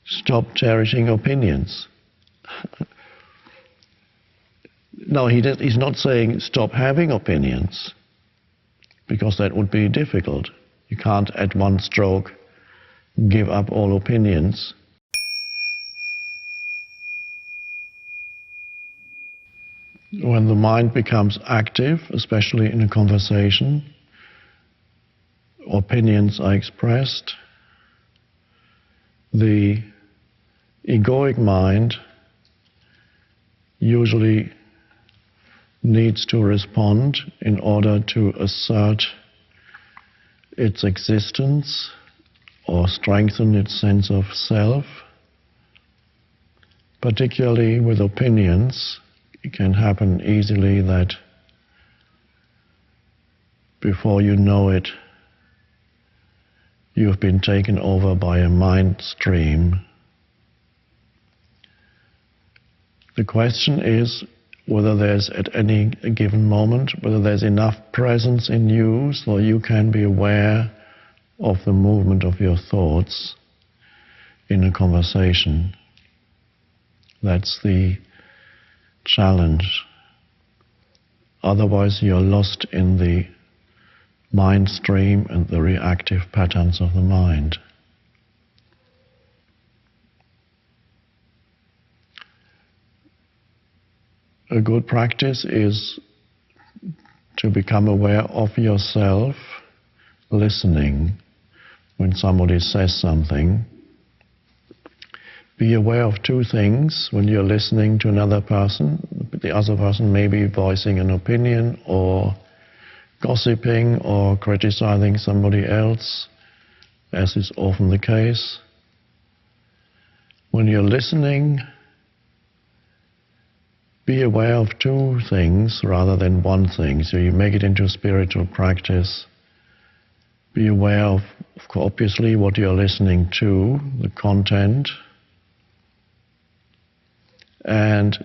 stop cherishing opinions. No, he's not saying stop having opinions, because that would be difficult. You can't at one stroke give up all opinions. When the mind becomes active, especially in a conversation, opinions are expressed, the egoic mind usually needs to respond in order to assert its existence or strengthen its sense of self. Particularly with opinions, it can happen easily that before you know it, you've been taken over by a mind stream. The question is whether there's, at any given moment, whether there's enough presence in you so you can be aware of the movement of your thoughts in a conversation. That's the challenge. Otherwise, you're lost in the mind stream and the reactive patterns of the mind. A good practice is to become aware of yourself listening when somebody says something. Be aware of two things when you're listening to another person. The other person may be voicing an opinion or gossiping or criticizing somebody else, as is often the case. When you're listening, be aware of two things rather than one thing. So you make it into a spiritual practice. Be aware of obviously what you're listening to, the content, and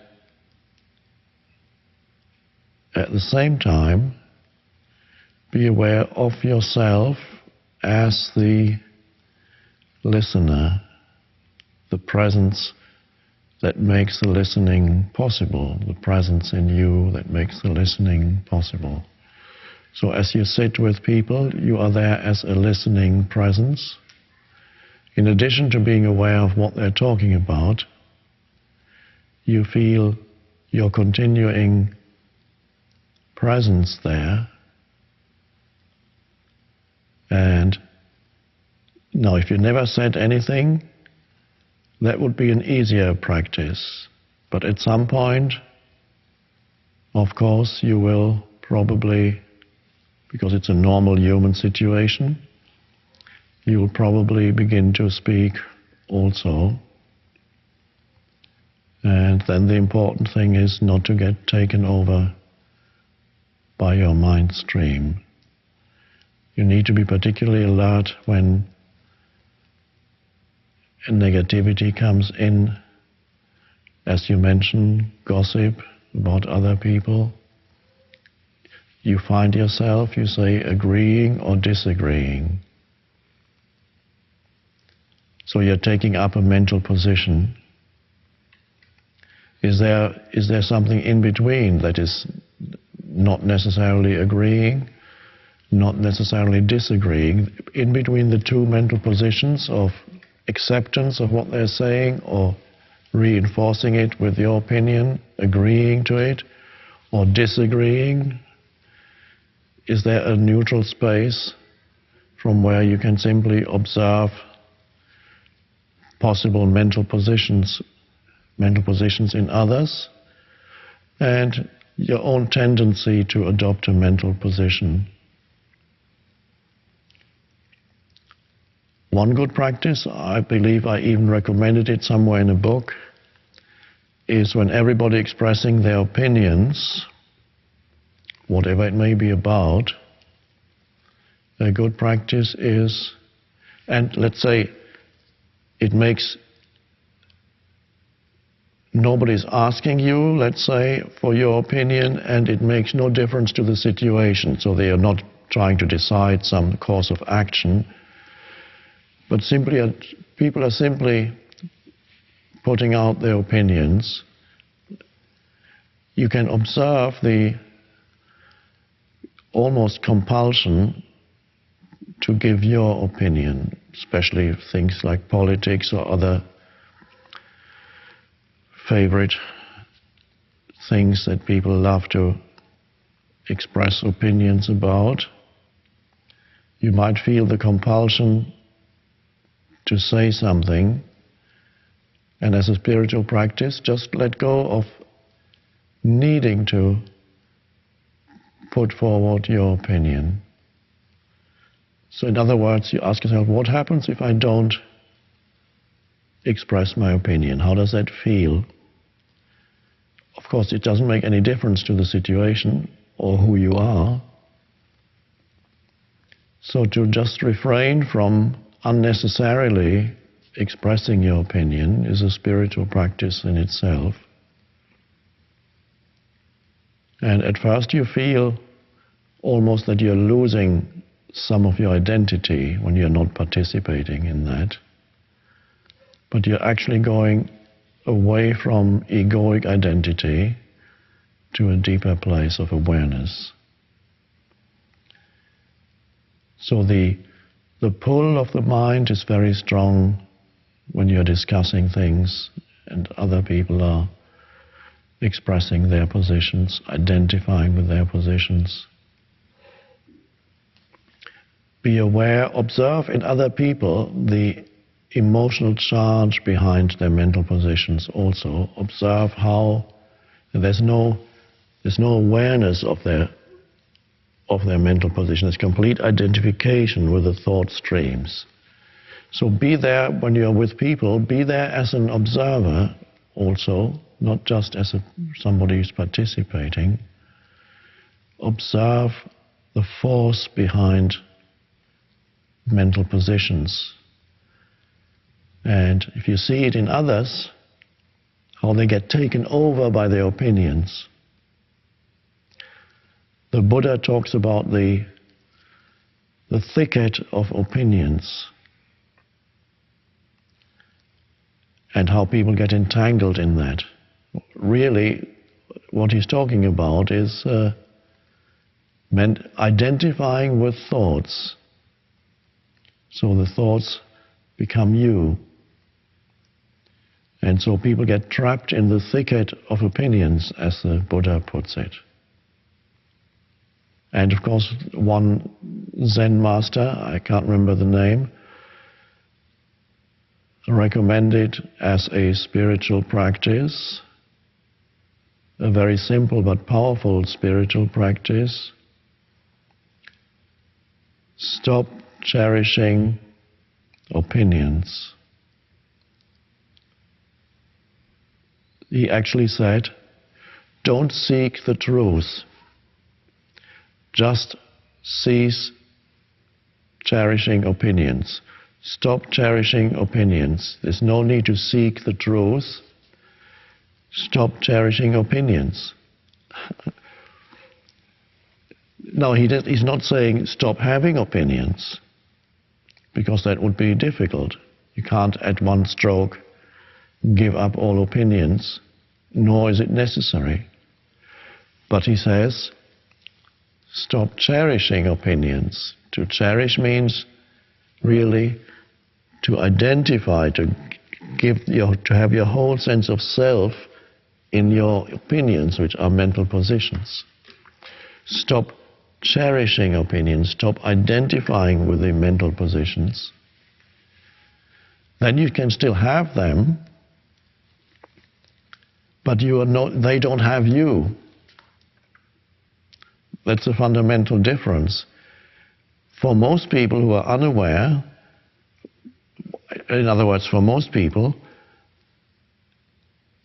at the same time, be aware of yourself as the listener, the presence that makes the listening possible, the presence in you that makes the listening possible. So as you sit with people, you are there as a listening presence. In addition to being aware of what they're talking about, you feel your continuing presence there. And now, if you never said anything, that would be an easier practice. But at some point, of course, you will probably, because it's a normal human situation, you will probably begin to speak also. And then the important thing is not to get taken over by your mind stream. You need to be particularly alert when negativity comes in, as you mentioned, gossip about other people. You find yourself, you say, agreeing or disagreeing. So you're taking up a mental position. Is there something in between that is not necessarily agreeing, not necessarily disagreeing, in between the two mental positions of acceptance of what they're saying or reinforcing it with your opinion, agreeing to it, or disagreeing? Is there a neutral space from where you can simply observe possible mental positions in others and your own tendency to adopt a mental position? One good practice, I believe I even recommended it somewhere in a book, is when everybody expressing their opinions, whatever it may be about, a good practice is, and let's say it makes, nobody's asking you, let's say, for your opinion, and it makes no difference to the situation, so they are not trying to decide some course of action, but simply people are simply putting out their opinions, you can observe the almost compulsion to give your opinion, especially things like politics or other favorite things that people love to express opinions about. You might feel the compulsion to say something, and as a spiritual practice, just let go of needing to put forward your opinion. So in other words, you ask yourself, what happens if I don't express my opinion? How does that feel? Of course, it doesn't make any difference to the situation or who you are. So to just refrain from unnecessarily expressing your opinion is a spiritual practice in itself. And at first you feel almost that you're losing some of your identity when you're not participating in that. But you're actually going away from egoic identity to a deeper place of awareness. So the pull of the mind is very strong when you're discussing things and other people are expressing their positions, identifying with their positions. Be aware, observe in other people the emotional charge behind their mental positions also. Observe how there's no awareness of their mental position. There's complete identification with the thought streams. So be there when you're with people, be there as an observer also, not just as somebody who's participating. Observe the force behind mental positions. And if you see it in others, how they get taken over by their opinions. The Buddha talks about the thicket of opinions and how people get entangled in that. Really, what he's talking about is identifying with thoughts. So the thoughts become you. And so people get trapped in the thicket of opinions, as the Buddha puts it. And of course, one Zen master, I can't remember the name, recommended as a spiritual practice, a very simple but powerful spiritual practice. Stop cherishing opinions. He actually said, don't seek the truth. Just cease cherishing opinions. Stop cherishing opinions. There's no need to seek the truth. Stop cherishing opinions. No, he's not saying stop having opinions, because that would be difficult. You can't at one stroke give up all opinions, nor is it necessary. But he says, stop cherishing opinions. To cherish means really to identify, to have your whole sense of self in your opinions, which are mental positions. Stop cherishing opinions, stop identifying with the mental positions. Then you can still have them, but they don't have you. That's a fundamental difference. For most people who are unaware, in other words, for most people,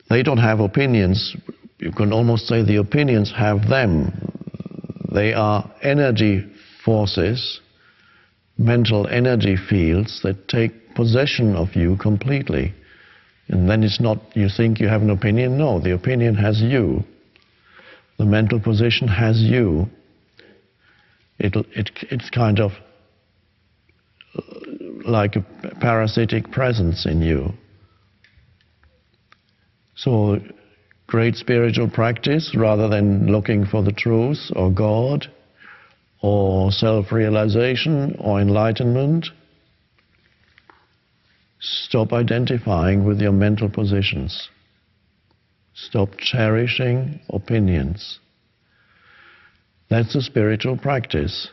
they don't have opinions. You can almost say the opinions have them. They are energy forces, mental energy fields that take possession of you completely. And then it's not you think you have an opinion. No, the opinion has you. The mental position has you. It's kind of like a parasitic presence in you. So, great spiritual practice, rather than looking for the truth or God or self-realization or enlightenment, stop identifying with your mental positions. Stop cherishing opinions. That's a spiritual practice.